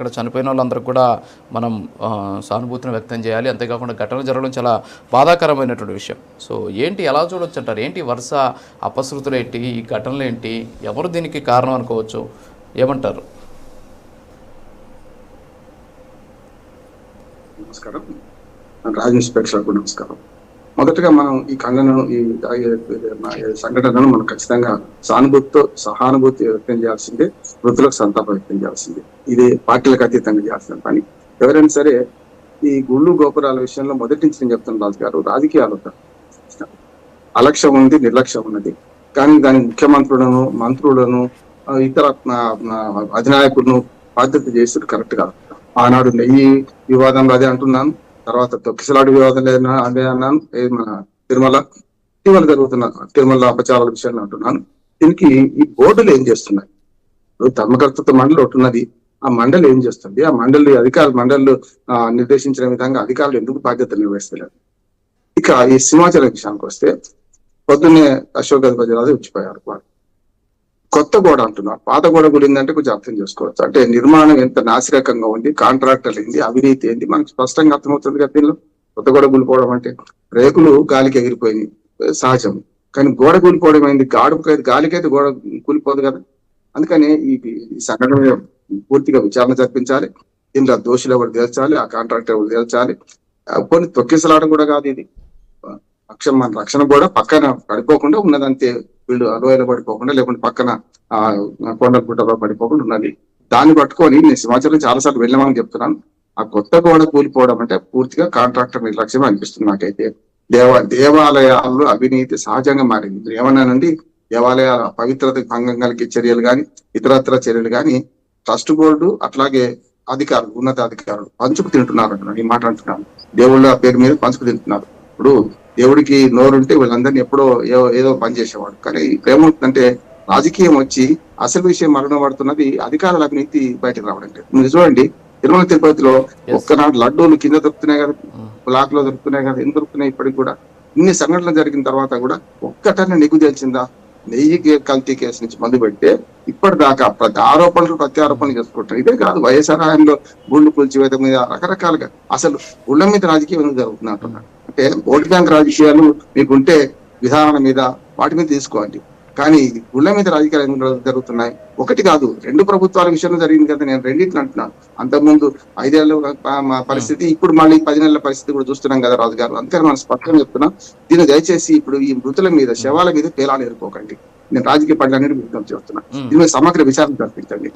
అక్కడ చనిపోయిన వాళ్ళందరూ కూడా మనం సానుభూతిని వ్యక్తం చేయాలి. అంతేకాకుండా ఘటన జరగడం చాలా బాధాకరమైనటువంటి విషయం. సో ఏంటి, ఎలా చూడొచ్చు అంటారు? ఏంటి వరుస అపశృతులు ఏంటి, ఈ ఘటనలు ఏంటి, ఎవరు దీనికి కారణం అనుకోవచ్చు, ఏమంటారు? నమస్కారం, రాజేష్ ప్రేక్షకులకు నమస్కారం. మొదటగా మనం ఈ ఖండనను, ఈ సంఘటనను మనం ఖచ్చితంగా సహానుభూతి వ్యక్తం చేయాల్సిందే, వృద్ధులకు సంతాపం వ్యక్తం చేయాల్సిందే. ఇది పార్టీలకు అతీతంగా చేయాల్సిన పని. ఎవరైనా సరే ఈ గుళ్ళు గోపురాల విషయంలో మొదటి నుంచి నేను చెప్తున్న రాజు గారు, రాజకీయాలు అలక్ష్యం ఉంది, నిర్లక్ష్యం ఉన్నది. కానీ దాని ముఖ్యమంత్రులను, మంత్రులను, ఇతర అధినాయకులను బాధ్యత చేసి కరెక్ట్ కాదు. ఆనాడు నెయ్యి వివాదంలో అదే అంటున్నాను, తర్వాత తొక్కిసలాడు వివాదం లేదన్నా అదే అన్నాను. మన ఇటీవల జరుగుతున్న తిరుమల అపచారాల విషయాన్ని అంటున్నాను. దీనికి ఈ బోర్డులు ఏం చేస్తున్నాయి? ధర్మకర్తృత్వ మండలి ఒకటి ఉన్నది, ఆ మండలి ఏం చేస్తుంది? ఆ మండలి మండలి నిర్దేశించిన విధంగా అధికారులు ఎందుకు బాధ్యత నిర్వహిస్తలేరు? ఇక ఈ సింహాచలం విషయానికి వస్తే, పొద్దున్నే అశోక్ గజపతిరాజు వచ్చిపోయారు. వారు కొత్త గోడ అంటున్నారు, పాత గోడ గురిందంటే కొంచెం అర్థం చేసుకోవచ్చు. అంటే నిర్మాణం ఎంత నాసిరకంగా ఉంది, కాంట్రాక్టర్లు ఏంది, అవినీతి ఏంది మనకు స్పష్టంగా అర్థమవుతుంది కదా. దీనిలో కొత్త గోడ కూలిపోవడం అంటే రేకులు గాలికి ఎగిరిపోయినాయి, సహజం. కానీ గోడ కూలిపోవడం అయింది, గాలికైతే గోడ కూలిపోదు కదా. అందుకని ఈ సంఘటన పూర్తిగా విచారణ జరిపించాలి. దీనిలో దోషులు ఎవరు తేల్చాలి, ఆ కాంట్రాక్టర్ ఎవరు తేల్చాలి. కొన్ని తొక్కిసలాడడం కూడా కాదు ఇది. మన రక్షణ కూడా పక్కన పడిపోకుండా ఉన్నదంతే, వీళ్ళు అలోయలో పడిపోకుండా, లేకుంటే పక్కన కొండల గుట్టలో పడిపోకుండా ఉన్నది. దాన్ని పట్టుకొని నేను సింహాచలం చాలాసార్లు వెళ్ళామని చెప్తున్నాను. ఆ కొత్త గోడ కూలిపోవడం అంటే పూర్తిగా కాంట్రాక్టర్ నిర్లక్ష్యం అనిపిస్తుంది నాకైతే. దేవాలయాల్లో అవినీతి సహజంగా మారింది. ఏమన్నానండి, దేవాలయాల పవిత్రతకు భంగం కలిగే చర్యలు కానీ, ఇతరత్ర చర్యలు కానీ ట్రస్ట్ బోర్డు అట్లాగే అధికారులు, ఉన్నతాధికారులు పంచుకు తింటున్నారు అంటున్నాను. ఈ మాట అంటున్నాను, దేవుళ్ళ పేరు మీద పంచుకు తింటున్నారు. ఇప్పుడు దేవుడికి నోరుంటే వీళ్ళందరినీ ఎప్పుడో ఏదో పని చేసేవాడు. కానీ ఏమవుతుందంటే రాజకీయం వచ్చి అసలు విషయం మరణం పడుతున్నది అధికారుల అవినీతి బయటకు రావడం. మీరు చూడండి, తిరుమల తిరుపతిలో ఒక్కనాడు లడ్డూలు కింద దొరుకుతున్నాయి కదా, బ్లాక్ లో దొరుకుతున్నాయి కదా, ఎందుకు దొరుకుతున్నాయి? ఇప్పటికి కూడా ఇన్ని సంఘటనలు జరిగిన తర్వాత కూడా ఒక్కటన్నా నిగ్గు తెలిసిందా? నెయ్యి కల్తీ కేసు నుంచి మొదలు పెడితే ఇప్పటిదాకా ఆరోపణలు ప్రత్యారోపణలు చేసుకుంటారు. ఇదే కాదు, వైఎస్ఆర్ హయాంలో గుళ్ళు కూల్చివేత మీద రకరకాలుగా అసలు గుళ్ళ మీద రాజకీయం ఎందుకు జరుగుతుంది అంటున్నారు. అంటే ఓటు బ్యాంక్ రాజకీయాలు మీకుంటే విధానాల మీద వాటి మీద తీసుకోండి, కానీ గుళ్ళ మీద రాజకీయాలు ఎందుకు జరుగుతున్నాయి? ఒకటి కాదు, 2 ప్రభుత్వాల విషయంలో జరిగింది కదా. నేను రెండింటిని అంటున్నాను. అంతకుముందు 5 ఏళ్ళ పరిస్థితి, ఇప్పుడు మళ్ళీ 10 నెలల పరిస్థితి కూడా చూస్తున్నాం కదా రాజు గారు. అందుకని మనం స్పష్టంగా చెప్తున్నాం, దీన్ని దయచేసి ఇప్పుడు ఈ మృతుల మీద, శవాల మీద పేలాలు ఎరుకోకండి. నేను రాజకీయ పార్టీలన్నిటి విజ్ఞప్తి చేస్తున్నా, దీని మీద సమగ్ర విచారణ జరిపించండి.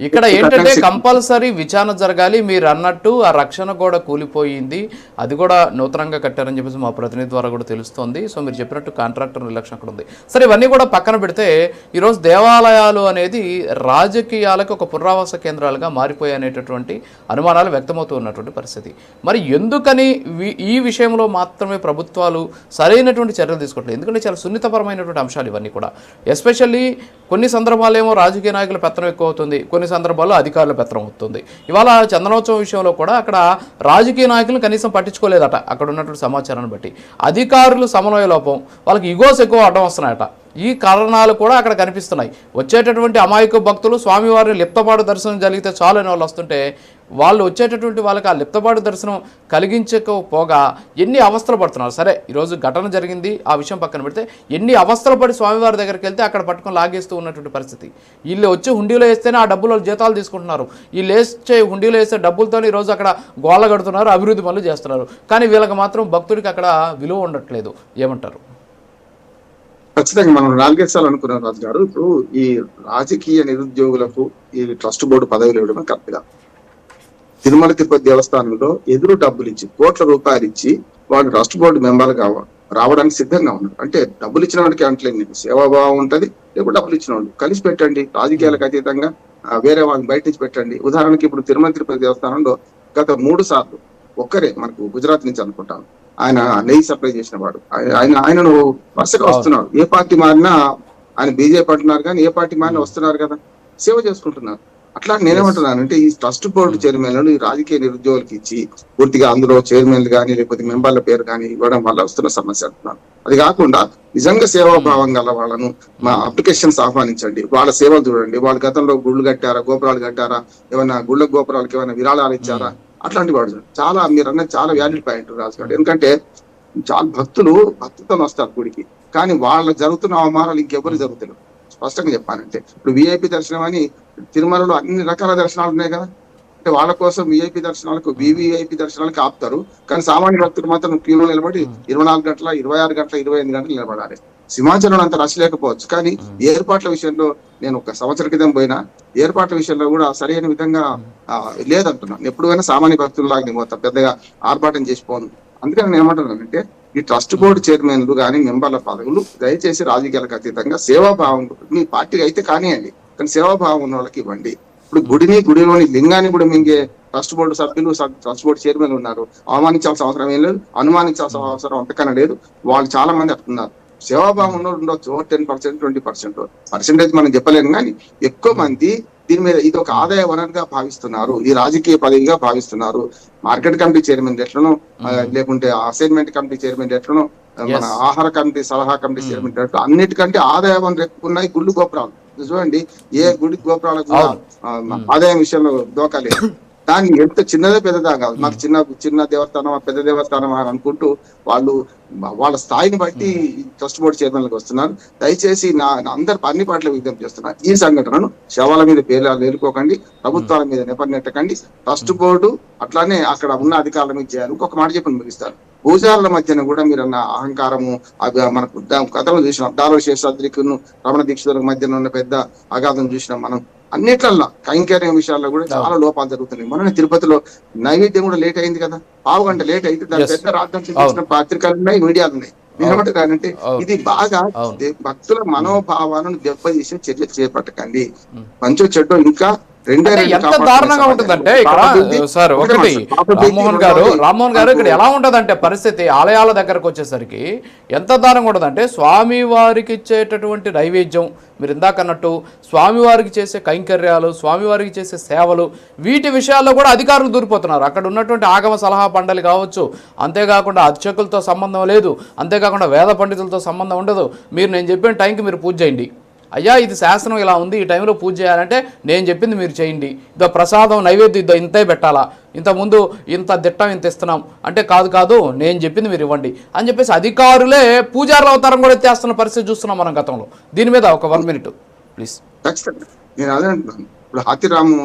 ఇక్కడ ఏంటంటే కంపల్సరీ విచారణ జరగాలి. మీరు అన్నట్టు ఆ రక్షణ గోడ కూలిపోయింది, అది కూడా నూతనంగా కట్టారని చెప్పేసి మా ప్రతినిధి ద్వారా కూడా తెలుస్తోంది. సో మీరు చెప్పినట్టు కాంట్రాక్టర్ నిర్లక్ష్యం అక్కడ ఉంది. సరే, ఇవన్నీ కూడా పక్కన పెడితే ఈరోజు దేవాలయాలు అనేది రాజకీయాలకు ఒక పునరావాస కేంద్రాలుగా మారిపోయాయనేటటువంటి అనుమానాలు వ్యక్తమవుతూ ఉన్నటువంటి పరిస్థితి. మరి ఎందుకని ఈ విషయంలో మాత్రమే ప్రభుత్వాలు సరైనటువంటి చర్యలు తీసుకోవట్లేదు? ఎందుకంటే చాలా సున్నితపరమైనటువంటి అంశాలు ఇవన్నీ కూడా. ఎస్పెషల్లీ కొన్ని సందర్భాలు ఏమో రాజకీయ నాయకుల పెత్తనం ఎక్కువ అవుతుంది, కొన్ని సందర్భాల్లో అధికారుల పెత్తనం అవుతుంది. ఇవాళ చందనోత్సవం విషయంలో కూడా అక్కడ రాజకీయ నాయకులను కనీసం పట్టించుకోలేదట. అక్కడ ఉన్నటువంటి సమాచారాన్ని బట్టి అధికారులు సమన్వయ లోపం, వాళ్ళకి ఇగోస్ ఎక్కువ అడ్డం వస్తున్నాయట. ఈ కారణాలు కూడా అక్కడ కనిపిస్తున్నాయి. వచ్చేటటువంటి అమాయక భక్తులు స్వామివారిని లిప్తపాటు దర్శనం జరిగితే చాలు అని వాళ్ళు వస్తుంటే, వాళ్ళు వచ్చేటటువంటి వాళ్ళకి ఆ లిప్తపాటు దర్శనం కలిగించకపోగా ఎన్ని అవస్థలు పడుతున్నారు. సరే, ఈరోజు ఘటన జరిగింది, ఆ విషయం పక్కన పెడితే ఎన్ని అవస్థలు పడి స్వామివారి దగ్గరికి వెళ్తే అక్కడ పట్టుకొని లాగేస్తూ ఉన్నటువంటి పరిస్థితి. వీళ్ళు వచ్చి హుండీలో వేస్తేనే ఆ డబ్బులు జీతాలు తీసుకుంటున్నారు. వీళ్ళు వేసే హుండీలో వేసే డబ్బులతో ఈరోజు అక్కడ గోళ్ళ కడుతున్నారు, అభివృద్ధి పనులు చేస్తున్నారు. కానీ వీళ్ళకి మాత్రం భక్తుడికి అక్కడ విలువ ఉండట్లేదు. ఏమంటారు? ఖచ్చితంగా మనం 4 సార్లు అనుకున్నాం రాజు గారు. ఇప్పుడు ఈ రాజకీయ నిరుద్యోగులకు ఈ ట్రస్ట్ బోర్డు పదవులు ఇవ్వడం కరెక్ట్ గా. తిరుమల తిరుపతి దేవస్థానంలో ఎదురు డబ్బులు ఇచ్చి, కోట్ల రూపాయలు ఇచ్చి వాళ్ళు ట్రస్ట్ బోర్డు మెంబర్గా రావడానికి సిద్ధంగా ఉన్నారు. అంటే డబ్బులు ఇచ్చిన వాడికి అంటలేదు, సేవాభావం ఉంటది. లేకపోతే డబ్బులు ఇచ్చిన వాళ్ళు కలిసి పెట్టండి, రాజకీయాలకు అతీతంగా వేరే వాళ్ళని బయట నుంచి పెట్టండి. ఉదాహరణకి ఇప్పుడు తిరుమల తిరుపతి దేవస్థానంలో గత 3 సార్లు ఒక్కరే, మనకు గుజరాత్ నుంచి అనుకుంటాను, ఆయన నెయ్యి సప్లై చేసిన వాడు. ఆయనను వరుసగా వస్తున్నాడు. ఏ పార్టీ మారినా, ఆయన బీజేపీ అంటున్నారు కానీ ఏ పార్టీ మారినా వస్తున్నారు కదా, సేవ చేసుకుంటున్నారు. అట్లా నేనేమంటున్నానంటే ఈ ట్రస్ట్ బోర్డు చైర్మన్లను ఈ రాజకీయ నిరుద్యోగులకు ఇచ్చి పూర్తిగా అందులో చైర్మన్లు కానీ లేకపోతే మెంబర్ల పేరు కానీ ఇవ్వడం వల్ల వస్తున్న సమస్య అంటున్నాను. అది కాకుండా నిజంగా సేవాభావం గల వాళ్ళను మా అప్లికేషన్స్ ఆహ్వానించండి, వాళ్ళ సేవలు చూడండి. వాళ్ళ గతంలో గుళ్ళు కట్టారా, గోపురాలు కట్టారా, ఏమైనా గుళ్ళ గోపురాలకు ఏమైనా విరాళాలు ఇచ్చారా, అట్లాంటి వాడు చాలా మీరు అన్నది చాలా వ్యాలిడ్ పాయింట్ రాజు గారు. ఎందుకంటే చాలా భక్తితో వస్తారు గుడికి, కానీ వాళ్ళ జరుగుతున్న అవమానాలు ఇంకెవరు జరుగుతున్నారు. స్పష్టంగా చెప్పానంటే ఇప్పుడు విఐపి దర్శనం అని తిరుమలలో అన్ని రకాల దర్శనాలు ఉన్నాయి కదా, అంటే వాళ్ళ కోసం విఐపి దర్శనాలకు వివిఐపి దర్శనాలకు ఆపుతారు, కానీ సామాన్య భక్తులు మాత్రం క్యూలో నిలబడి 24 గంటల 26 గంటల 25 గంటలు నిలబడాలి. సింహాచలం అంత రష్ లేకపోవచ్చు, కానీ ఏర్పాట్ల విషయంలో నేను ఒక సంవత్సరం క్రితం పోయినా ఏర్పాట్ల విషయంలో కూడా సరైన విధంగా లేదంటున్నాను. ఎప్పుడు పోయినా సామాన్య భక్తుల్లాగా మొత్తం పెద్దగా ఆర్భాటం చేసిపోను. అందుకని నేను ఏమంటున్నానంటే ఈ ట్రస్ట్ బోర్డు చైర్మన్లు కానీ మెంబర్ల పదవులు దయచేసి రాజకీయాలకు అతీతంగా సేవాభావం, మీ పార్టీకి అయితే కానివ్వండి, కానీ సేవాభావం ఉన్న వాళ్ళకి ఇవ్వండి. ఇప్పుడు గుడిలోని లింగాన్ని కూడా మింగే ట్రస్ట్ బోర్డు సభ్యులు ట్రస్ట్ బోర్డు చైర్మన్ ఉన్నారు. అవమానించాల్సిన అవసరం ఏం లేదు, అనుమానించాల్సిన అవసరం అంతకన్నా లేదు. వాళ్ళు చాలా మంది అట్టున్నారు. సేవాభావం ఉన్న ఉండొచ్చు 10%, 20% మనం చెప్పలేము, కానీ ఎక్కువ మంది దీని మీద ఇది ఒక ఆదాయ వనరుగా భావిస్తున్నారు, ఈ రాజకీయ పదవిగా భావిస్తున్నారు. మార్కెట్ కమిటీ చైర్మన్ ఎట్లనో, లేకుంటే అసైన్మెంట్ కమిటీ చైర్మన్ ఎట్లనో, మన ఆహార కమిటీ సలహా కమిటీ చైర్మన్ ఎట్లా, అన్నిటికంటే ఆదాయ వనరు ఎక్కువ ఉన్నాయి గుళ్ళు గోపురాలు. చూడండి, ఏ గుడి గోపురాలకు ఆదాయం విషయంలో దోకాలేదు. దాన్ని ఎంత చిన్నదే పెద్దదా కాదు, మాకు చిన్న దేవస్థానం పెద్ద దేవస్థానం అని అనుకుంటూ వాళ్ళు వాళ్ళ స్థాయిని బట్టి ట్రస్ట్ బోర్డు చైర్మన్లకు వస్తున్నారు. దయచేసి అందరు అన్ని పార్టీల విజ్ఞప్తి చేస్తున్నారు, ఈ సంఘటనను శవాల మీద పేర్లు ఏలుకోకండి, ప్రభుత్వాల మీద నెపనెట్టకండి. ట్రస్ట్ బోర్డు అట్లానే అక్కడ ఉన్న అధికారుల మీద చేయాలి. ఇంకొక మాట చెప్పి ముగిస్తారు, పూజారుల మధ్యన కూడా మీరు అన్న అహంకారము, అవి మనకు గతంలో చూసినాం. దారో శేషాద్రికును రమణ దీక్షితుల మధ్యన ఉన్న పెద్ద అగాధం చూసినాం మనం. అన్నిట్లల్లో కైంకర్యం విషయాల్లో కూడా చాలా లోపాలు జరుగుతున్నాయి. మొన్న తిరుపతిలో నైవేద్యం కూడా లేట్ అయింది కదా, 1/2 గంట లేట్ అయితే దాని పెద్ద రాజ్యం చూపించిన పత్రికలు ఉన్నాయి, మీడియాలు ఉన్నాయి. నేనేమంటానంటే ఇది బాగా భక్తుల మనోభావాలను దెబ్బతీసే చర్య చేపట్టకండి. మంచో చెడ్డో ఇంకా ఎంత దారుణంగా ఉంటుందంటే ఇక్కడ సార్ ఒకటి రామ్మోహన్ గారు ఇక్కడ ఎలా ఉంటదంటే పరిస్థితి ఆలయాల దగ్గరకు వచ్చేసరికి ఎంత దారుణంగా ఉంటుందంటే స్వామి వారికి ఇచ్చేటటువంటి నైవేద్యం, మీరు ఇందాకన్నట్టు స్వామివారికి చేసే కైంకర్యాలు, స్వామివారికి చేసే సేవలు, వీటి విషయాల్లో కూడా అధికారులు దూరిపోతున్నారు. అక్కడ ఉన్నటువంటి ఆగమ సలహా మండలి కావచ్చు, అంతేకాకుండా అర్చకులతో సంబంధం లేదు, అంతేకాకుండా వేద పండితులతో సంబంధం ఉండదు. మీరు నేను చెప్పిన టైంకి మీరు పూజ చేయండి, అయ్యా ఇది శాసనం ఇలా ఉంది, ఈ టైంలో పూజ చేయాలంటే నేను చెప్పింది మీరు చేయండి, ఇదో ప్రసాదం నైవేద్యం ఇదో ఇంతే పెట్టాలా, ఇంతకుముందు ఇంత దిట్టం ఇంత ఇస్తున్నాం అంటే కాదు నేను చెప్పింది మీరు ఇవ్వండి అని చెప్పేసి అధికారులే పూజారుల అవతారం కూడా ఎత్తేస్తున్న పరిస్థితి చూస్తున్నాం మనం గతంలో. దీని మీద ఒక 1 minute ప్లీజ్. ఖచ్చితంగా నేను అదే అంటున్నాను. ఇప్పుడు హాతిరాము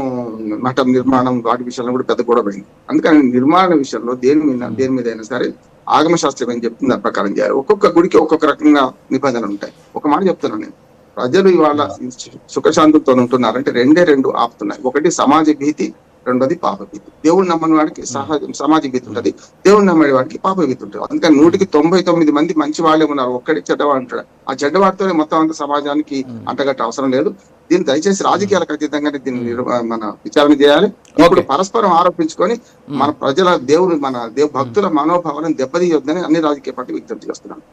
మఠం నిర్మాణం వాటి విషయంలో కూడా పెద్ద గొడవ అయింది. అందుకని నిర్మాణ విషయంలో దేని మీద అయినా సరే ఆగమ శాస్త్రం ఏం చెప్తుంది ఆ ప్రకారం చేయాలి. ఒక్కొక్క గుడికి ఒక్కొక్క రకంగా నిబంధనలు ఉంటాయి. ఒక మాట చెప్తున్నాను నేను, ప్రజలు ఇవాళ సుఖశాంతులతో ఉంటున్నారంటే రెండు ఆపుతున్నాయి. ఒకటి సమాజ భీతి, రెండోది పాప భీతి. దేవుడు నమ్మని వాడికి సమాజ భీతి ఉంటుంది, దేవుడు నమ్మని వాడికి పాప భీతి ఉంటుంది. అందుకని 199 మంది మంచి వాళ్ళే ఉన్నారు, ఒక్కడి చెడ్డవాడు ఉంటాడు. ఆ చెడ్డవాడితోనే మొత్తం అంత సమాజానికి అంటగట్ట అవసరం లేదు. దీన్ని దయచేసి రాజకీయాలకు అతీతంగానే దీన్ని మన విచారణ చేయాలి. ఇప్పుడు పరస్పరం ఆరోపించుకొని మన ప్రజల మన భక్తుల మనోభావాలను దెబ్బతీయొద్దని అన్ని రాజకీయ పార్టీ విజ్ఞప్తి చేస్తున్నాను.